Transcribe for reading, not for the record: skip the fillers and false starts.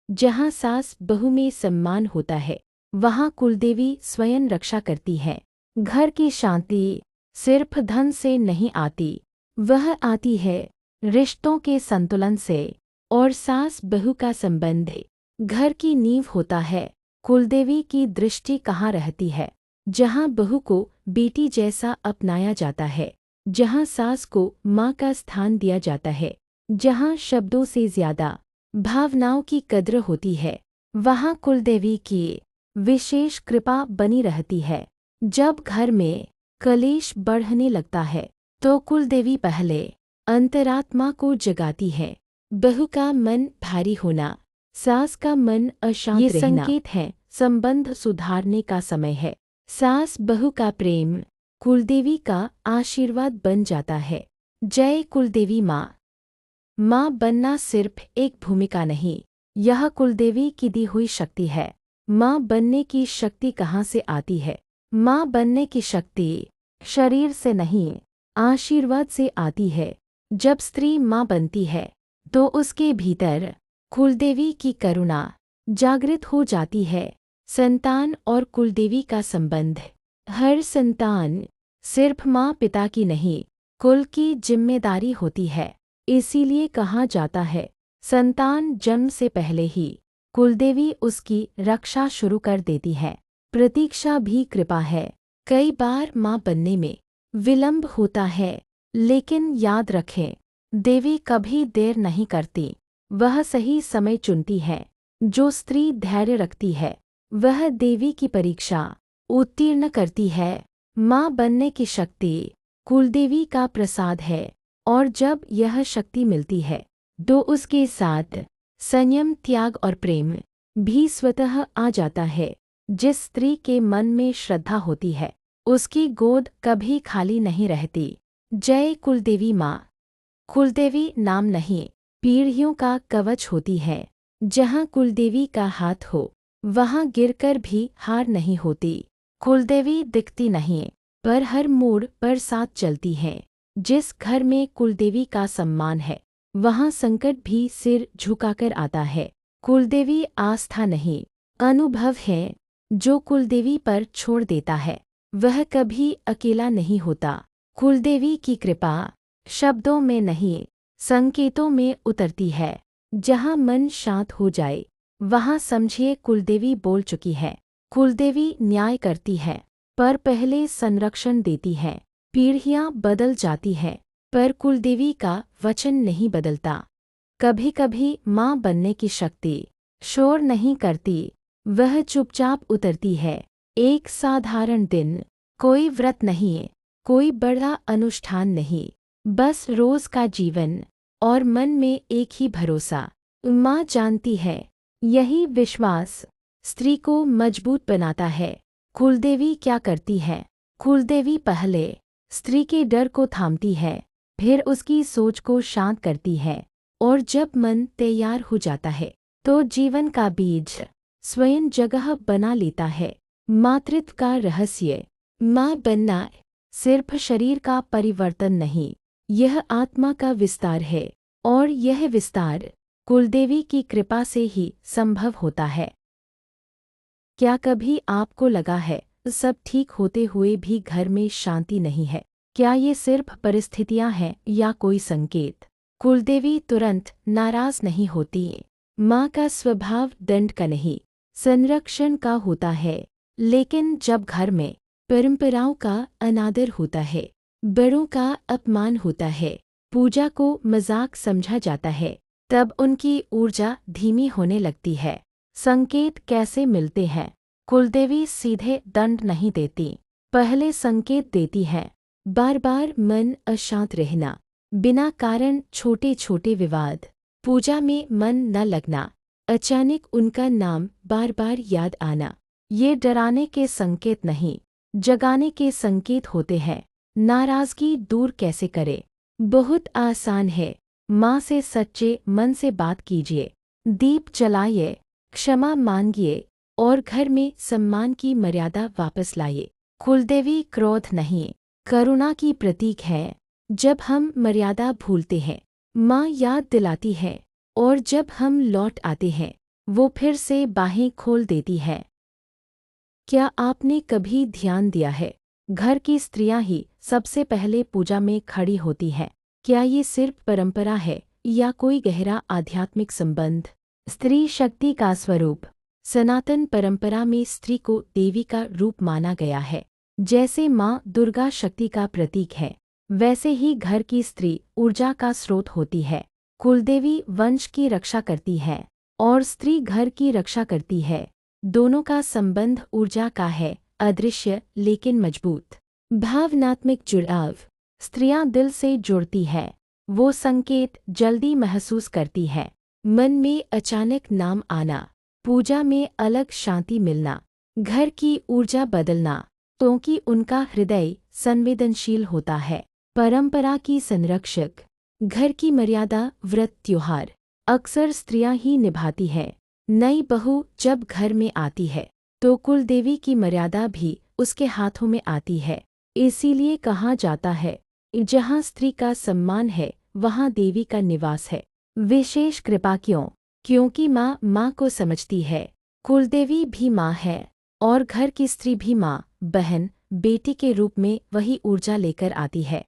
जहाँ सास बहू में सम्मान होता है, वहाँ कुलदेवी स्वयं रक्षा करती है। घर की शांति सिर्फ धन से नहीं आती, वह आती है रिश्तों के संतुलन से। और सास बहू का संबंध घर की नींव होता है। कुलदेवी की दृष्टि कहाँ रहती है? जहाँ बहू को बेटी जैसा अपनाया जाता है, जहाँ सास को माँ का स्थान दिया जाता है, जहाँ शब्दों से ज्यादा भावनाओं की कद्र होती है, वहाँ कुलदेवी की विशेष कृपा बनी रहती है। जब घर में कलेश बढ़ने लगता है, तो कुलदेवी पहले अंतरात्मा को जगाती है। बहू का मन भारी होना, सास का मन अशांत रहना, ये संकेत है संबंध सुधारने का समय है। सास बहू का प्रेम कुलदेवी का आशीर्वाद बन जाता है। जय कुलदेवी माँ। माँ बनना सिर्फ एक भूमिका नहीं, यह कुलदेवी की दी हुई शक्ति है। माँ बनने की शक्ति कहाँ से आती है? माँ बनने की शक्ति शरीर से नहीं, आशीर्वाद से आती है। जब स्त्री माँ बनती है, तो उसके भीतर कुलदेवी की करुणा जागृत हो जाती है। संतान और कुलदेवी का संबंध। हर संतान सिर्फ माँ पिता की नहीं, कुल की जिम्मेदारी होती है। इसीलिए कहा जाता है, संतान जन्म से पहले ही कुलदेवी उसकी रक्षा शुरू कर देती है। प्रतीक्षा भी कृपा है। कई बार माँ बनने में विलंब होता है, लेकिन याद रखें, देवी कभी देर नहीं करती। वह सही समय चुनती है। जो स्त्री धैर्य रखती है, वह देवी की परीक्षा उत्तीर्ण करती है। माँ बनने की शक्ति कुलदेवी का प्रसाद है, और जब यह शक्ति मिलती है, तो उसके साथ संयम, त्याग और प्रेम भी स्वतः आ जाता है। जिस स्त्री के मन में श्रद्धा होती है, उसकी गोद कभी खाली नहीं रहती। जय कुलदेवी माँ। कुलदेवी नाम नहीं, पीढ़ियों का कवच होती है। जहाँ कुलदेवी का हाथ हो, वहाँ गिरकर भी हार नहीं होती। कुलदेवी दिखती नहीं, पर हर मोड़ पर साथ चलती है। जिस घर में कुलदेवी का सम्मान है, वहाँ संकट भी सिर झुकाकर आता है। कुलदेवी आस्था नहीं, अनुभव है। जो कुलदेवी पर छोड़ देता है, वह कभी अकेला नहीं होता। कुलदेवी की कृपा शब्दों में नहीं, संकेतों में उतरती है। जहाँ मन शांत हो जाए, वहाँ समझिए कुलदेवी बोल चुकी है। कुलदेवी न्याय करती है, पर पहले संरक्षण देती है। पीढ़ियाँ बदल जाती हैं, पर कुलदेवी का वचन नहीं बदलता। कभी कभी माँ बनने की शक्ति शोर नहीं करती, वह चुपचाप उतरती है। एक साधारण दिन, कोई व्रत नहीं, कोई बड़ा अनुष्ठान नहीं, बस रोज का जीवन और मन में एक ही भरोसा। माँ जानती है, यही विश्वास स्त्री को मजबूत बनाता है। कुलदेवी क्या करती है? कुलदेवी पहले स्त्री के डर को थामती है, फिर उसकी सोच को शांत करती है, और जब मन तैयार हो जाता है, तो जीवन का बीज स्वयं जगह बना लेता है। मातृत्व का रहस्य। माँ बनना सिर्फ शरीर का परिवर्तन नहीं, यह आत्मा का विस्तार है, और यह विस्तार कुलदेवी की कृपा से ही संभव होता है। क्या कभी आपको लगा है, सब ठीक होते हुए भी घर में शांति नहीं है? क्या ये सिर्फ परिस्थितियां हैं या कोई संकेत? कुलदेवी तुरंत नाराज नहीं होती। माँ का स्वभाव दंड का नहीं, संरक्षण का होता है। लेकिन जब घर में परंपराओं का अनादर होता है, बड़ों का अपमान होता है, पूजा को मजाक समझा जाता है, तब उनकी ऊर्जा धीमी होने लगती है। संकेत कैसे मिलते हैं? कुलदेवी सीधे दंड नहीं देती, पहले संकेत देती है। बार बार मन अशांत रहना, बिना कारण छोटे छोटे विवाद, पूजा में मन न लगना, अचानक उनका नाम बार बार याद आना, ये डराने के संकेत नहीं, जगाने के संकेत होते हैं। नाराजगी दूर कैसे करें? बहुत आसान है। माँ से सच्चे मन से बात कीजिए, दीप जलाइए, क्षमा मांगिए, और घर में सम्मान की मर्यादा वापस लाइए। कुलदेवी क्रोध नहीं, करुणा की प्रतीक है। जब हम मर्यादा भूलते हैं, माँ याद दिलाती है, और जब हम लौट आते हैं, वो फिर से बाहें खोल देती है। क्या आपने कभी ध्यान दिया है, घर की स्त्रियां ही सबसे पहले पूजा में खड़ी होती हैं? क्या ये सिर्फ परंपरा है या कोई गहरा आध्यात्मिक संबंध? स्त्री शक्ति का स्वरूप। सनातन परंपरा में स्त्री को देवी का रूप माना गया है। जैसे माँ दुर्गा शक्ति का प्रतीक है, वैसे ही घर की स्त्री ऊर्जा का स्रोत होती है। कुलदेवी वंश की रक्षा करती है और स्त्री घर की रक्षा करती है। दोनों का संबंध ऊर्जा का है, अदृश्य लेकिन मजबूत। भावनात्मक जुड़ाव। स्त्रियां दिल से जुड़ती है। वो संकेत जल्दी महसूस करती है। मन में अचानक नाम आना, पूजा में अलग शांति मिलना, घर की ऊर्जा बदलना, क्योंकि उनका हृदय संवेदनशील होता है। परंपरा की संरक्षक। घर की मर्यादा, व्रत, त्योहार अक्सर स्त्रियां ही निभाती हैं। नई बहू जब घर में आती है तो कुलदेवी की मर्यादा भी उसके हाथों में आती है। इसीलिए कहा जाता है, जहाँ स्त्री का सम्मान है वहाँ देवी का निवास है। विशेष कृपा क्यों? क्योंकि माँ को समझती है। कुलदेवी भी माँ है और घर की स्त्री भी माँ, बहन, बेटी के रूप में वही ऊर्जा लेकर आती है।